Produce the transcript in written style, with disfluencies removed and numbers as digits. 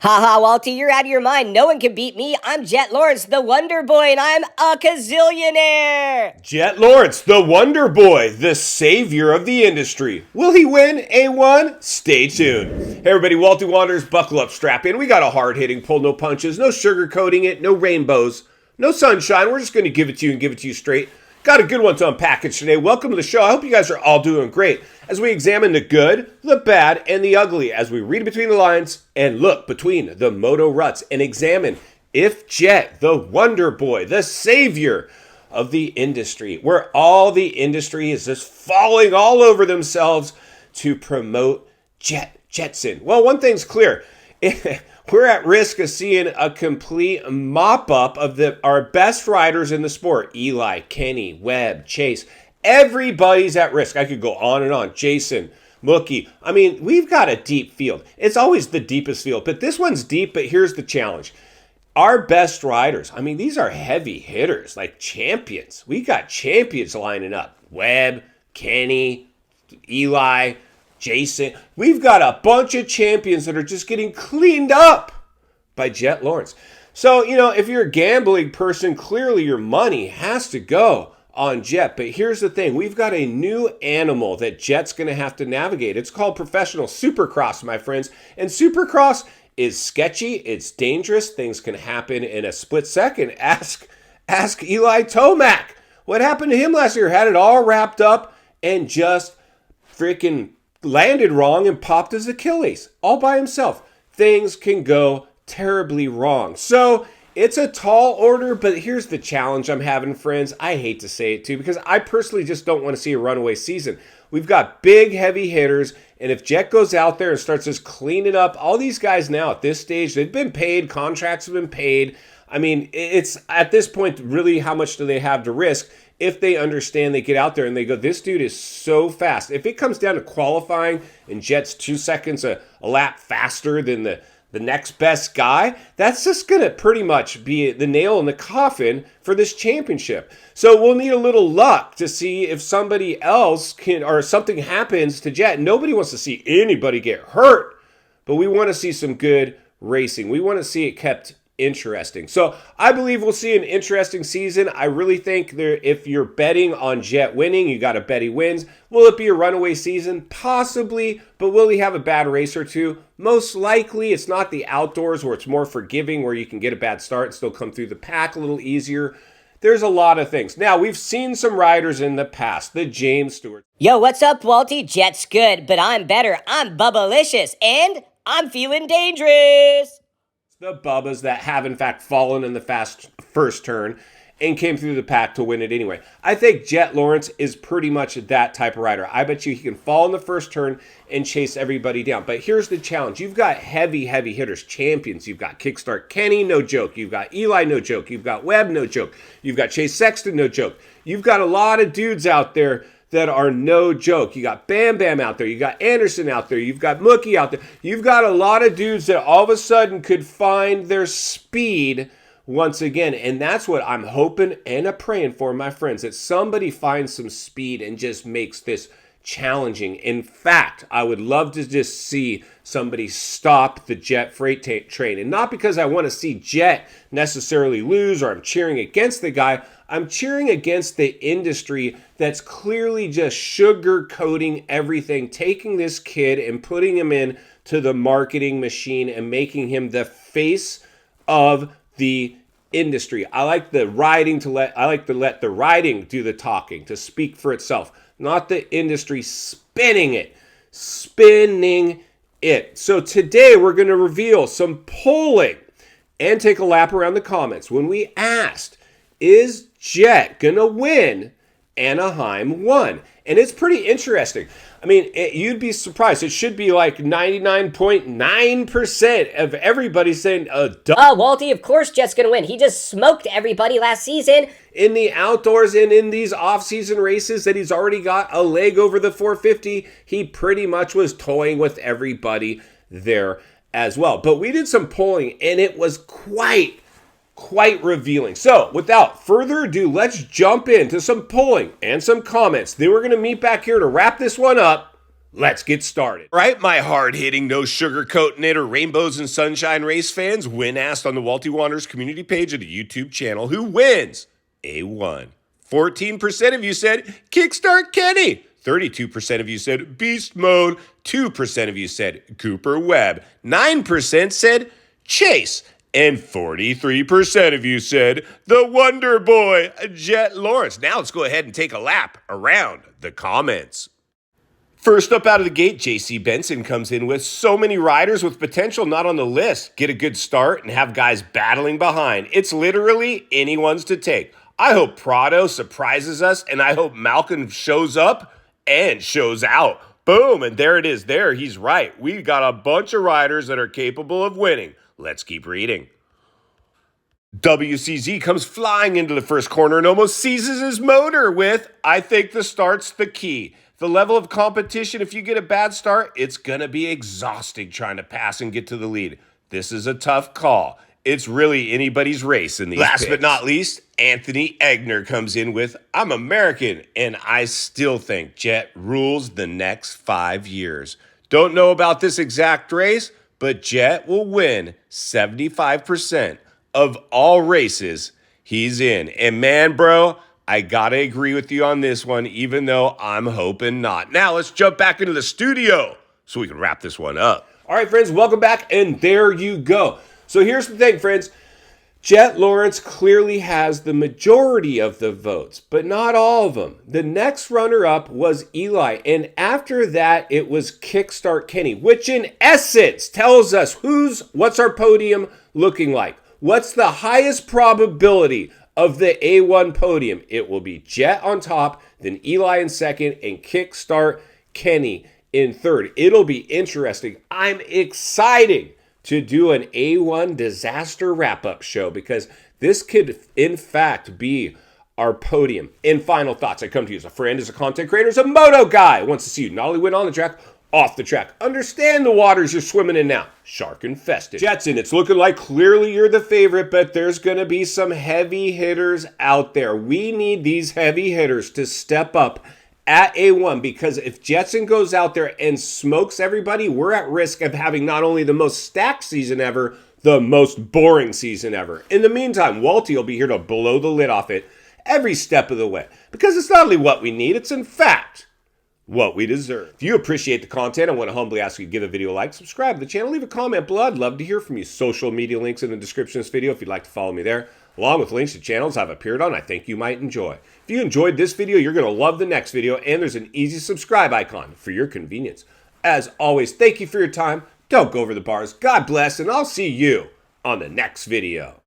Haha, Walty, you're out of your mind. No one can beat me. I'm Jett Lawrence, the Wonder Boy, and I'm a gazillionaire. Jett Lawrence, the Wonder Boy, the savior of the industry. Will he win A1? Stay tuned. Hey everybody, Walty Wanderers, buckle up, strap in. We got a hard-hitting pull, no punches, no sugarcoating it, no rainbows, no sunshine. We're just going to give it to you and give it to you straight. Got a good one to unpackage today. Welcome to the show. I hope you guys are all doing great as we examine the good, the bad, and the ugly, as we read between the lines and look between the MOTO ruts and examine if Jett, the Wonder Boy, the savior of the industry, where all the industry is just falling all over themselves to promote Jetson. Well, one thing's clear. We're at risk of seeing a complete mop-up of our best riders in the sport. Eli, Kenny, Webb, Chase. Everybody's at risk. I could go on and on. Jason, Mookie. I mean, we've got a deep field. It's always the deepest field, but this one's deep, but here's the challenge. Our best riders, I mean, these are heavy hitters, like champions. We got champions lining up. Webb, Kenny, Eli, Jason. We've got a bunch of champions that are just getting cleaned up by Jett Lawrence. So, if you're a gambling person, clearly your money has to go on Jett. But here's the thing. We've got a new animal that Jett's going to have to navigate. It's called professional supercross, my friends. And supercross is sketchy. It's dangerous. Things can happen in a split second. Ask Eli Tomac. What happened to him last year? Had it all wrapped up and just freaking landed wrong and popped his Achilles all by himself. Things can go terribly wrong. So it's a tall order, but here's the challenge I'm having, friends. I hate to say it too, because I personally just don't want to see a runaway season. We've got big, heavy hitters, and if Jett goes out there and starts just cleaning up, all these guys now at this stage, they've been paid, contracts have been paid. I mean, it's at this point, really, how much do they have to risk? If they understand, they get out there and they go, this dude is so fast. If it comes down to qualifying and Jett's 2 seconds a lap faster than the next best guy, that's just going to pretty much be the nail in the coffin for this championship. So we'll need a little luck to see if somebody else can, or something happens to Jett. Nobody wants to see anybody get hurt, but we want to see some good racing. We want to see it kept interesting. So I believe we'll see an interesting season. I really think if you're betting on Jett winning, you got to bet he wins. Will it be a runaway season? Possibly, but will he have a bad race or two? Most likely. It's not the outdoors where it's more forgiving, where you can get a bad start and still come through the pack a little easier. There's a lot of things. Now, we've seen some riders in the past, the James Stewart. Yo, what's up, Walty? Jett's good, but I'm better. I'm Bubbalicious, and I'm feeling dangerous. The Bubbas that have, in fact, fallen in the first turn and came through the pack to win it anyway. I think Jett Lawrence is pretty much that type of rider. I bet you he can fall in the first turn and chase everybody down. But here's the challenge. You've got heavy hitters, champions. You've got Kickstart Kenny, no joke. You've got Eli, no joke. You've got Webb, no joke. You've got Chase Sexton, no joke. You've got a lot of dudes out there that are no joke. You got Bam Bam out there. You got Anderson out there. You've got Mookie out there. You've got a lot of dudes that all of a sudden could find their speed once again. And that's what I'm hoping and praying for, my friends, that somebody finds some speed and just makes this challenging. In fact, I would love to just see somebody stop the Jett freight train. And not because I want to see Jett necessarily lose or I'm cheering against the guy. I'm cheering against the industry that's clearly just sugarcoating everything, taking this kid and putting him in to the marketing machine and making him the face of the industry. I like to let the riding do the talking, to speak for itself, not the industry spinning it. So today we're going to reveal some polling and take a lap around the comments when we asked, is Jett going to win Anaheim 1? And it's pretty interesting. I mean, you'd be surprised. It should be like 99.9% of everybody saying, Walty, of course Jett's going to win. He just smoked everybody last season. In the outdoors and in these off-season races that he's already got a leg over the 450, he pretty much was toying with everybody there as well. But we did some polling, and it was quite revealing. So without further ado, let's jump into some polling and some comments. Then we're going to meet back here to wrap this one up Let's get started. All right, my hard-hitting, no sugarcoating it or rainbows and sunshine race fans, when asked on the Walty Wanderers community page of the YouTube channel, who wins? A1. 14% of you said Kickstart Kenny. 32% of you said Beast Mode. 2% of you said Cooper Webb. 9% said Chase. And 43% of you said the Wonder Boy, Jett Lawrence. Now let's go ahead and take a lap around the comments. First up out of the gate, JC Benson comes in with so many riders with potential not on the list. Get a good start and have guys battling behind. It's literally anyone's to take. I hope Prado surprises us, and I hope Malcolm shows up and shows out. Boom, and there it is there. He's right. We got a bunch of riders that are capable of winning. Let's keep reading. WCZ comes flying into the first corner and almost seizes his motor with, I think the start's the key. The level of competition, if you get a bad start, it's going to be exhausting trying to pass and get to the lead. This is a tough call. It's really anybody's race in these Last but not least, Anthony Egner comes in with, I'm American, and I still think Jett rules the next 5 years. Don't know about this exact race, but Jett will win 75% of all races he's in. And man, bro, I gotta agree with you on this one, even though I'm hoping not. Now let's jump back into the studio so we can wrap this one up. All right, friends, welcome back, and there you go. So here's the thing, friends. Jett Lawrence clearly has the majority of the votes, but not all of them. The next runner-up was Eli, and after that, it was Kickstart Kenny, which in essence tells us what's our podium looking like. What's the highest probability of the A1 podium? It will be Jett on top, then Eli in second, and Kickstart Kenny in third. It'll be interesting. I'm excited to do an A1 disaster wrap-up show because this could, in fact, be our podium. In final thoughts, I come to you as a friend, as a content creator, as a moto guy. Wants to see you not only win on the track, off the track. Understand the waters you're swimming in now. Shark infested. Jetson, it's looking like clearly you're the favorite, but there's going to be some heavy hitters out there. We need these heavy hitters to step up at A1, because if Jetson goes out there and smokes everybody, we're at risk of having not only the most stacked season ever, the most boring season ever. In the meantime, Walty will be here to blow the lid off it every step of the way, because it's not only what we need, it's in fact what we deserve. If you appreciate the content, I want to humbly ask you to give the video a like, subscribe to the channel, leave a comment below. I'd love to hear from you. Social media links in the description of this video if you'd like to follow me there, along with links to channels I've appeared on I think you might enjoy. If you enjoyed this video, you're going to love the next video, and there's an easy subscribe icon for your convenience. As always, thank you for your time. Don't go over the bars. God bless, and I'll see you on the next video.